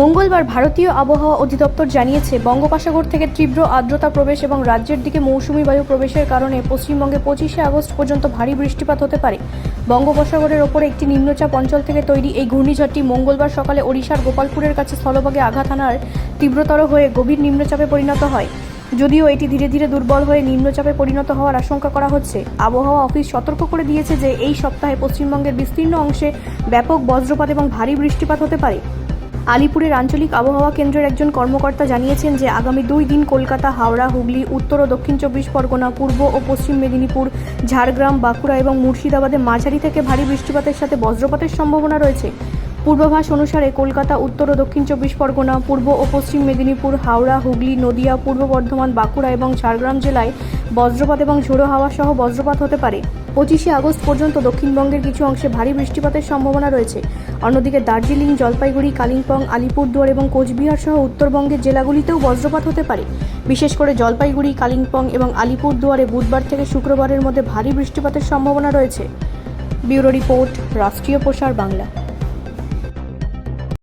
মঙ্গলবার ভারতীয় আবহাওয়া অধিদপ্তর জানিয়েছে, বঙ্গোপসাগর থেকে তীব্র আর্দ্রতা প্রবেশ এবং রাজ্যের দিকে মৌসুমী বায়ু প্রবেশের কারণে পশ্চিমবঙ্গে 25শে আগস্ট পর্যন্ত ভারী বৃষ্টিপাত হতে পারে। বঙ্গোপসাগরের ওপরে একটি নিম্নচাপ অঞ্চল থেকে তৈরি এই ঘূর্ণিঝড়টি মঙ্গলবার সকালে ওড়িশার গোপালপুরের কাছে স্থলভাগে আঘাত হানার তীব্রতর হয়ে গভীর নিম্নচাপে পরিণত হয়। যদিও এটি ধীরে ধীরে দুর্বল হয়ে নিম্নচাপে পরিণত হওয়ার আশঙ্কা করা হচ্ছে। আবহাওয়া অফিস সতর্ক করে দিয়েছে যে এই সপ্তাহে পশ্চিমবঙ্গের বিস্তীর্ণ অংশে ব্যাপক বজ্রপাত এবং ভারী বৃষ্টিপাত হতে পারে। আলিপুরের আঞ্চলিক আবহাওয়া কেন্দ্রের একজন কর্মকর্তা জানিয়েছেন যে আগামী 2 দিন কলকাতা, হাওড়া, হুগলি, উত্তর ও দক্ষিণ 24 পরগনা, পূর্ব ও পশ্চিম মেদিনীপুর, ঝাড়গ্রাম, বাঁকুড়া এবং মুর্শিদাবাদে মাঝারি থেকে ভারী বৃষ্টিপাতের সাথে বজ্রপাতের সম্ভাবনা রয়েছে। পূর্বাভাস অনুসারে কলকাতা, উত্তর ও দক্ষিণ 24 পরগনা, পূর্ব ও পশ্চিম মেদিনীপুর, হাওড়া, হুগলি, নদিয়া, পূর্ব বর্ধমান, বাঁকুড়া এবং ঝাড়গ্রাম জেলায় বজ্রপাত এবং ঝোড়ো হাওয়া সহ বজ্রপাত হতে পারে। 25শে আগস্ট পর্যন্ত দক্ষিণবঙ্গের কিছু অংশে ভারী বৃষ্টিপাতের সম্ভাবনা রয়েছে। অন্যদিকে দার্জিলিং, জলপাইগুড়ি, কালিম্পং, আলিপুরদুয়ার এবং কোচবিহার সহ উত্তরবঙ্গের জেলাগুলিতেও বজ্রপাত হতে পারে। বিশেষ করে জলপাইগুড়ি, কালিম্পং এবং আলিপুরদুয়ারে বুধবার থেকে শুক্রবারের মধ্যে ভারী বৃষ্টিপাতের সম্ভাবনা রয়েছে। ব্যুরো রিপোর্ট, রাষ্ট্রীয় প্রসার বাংলা।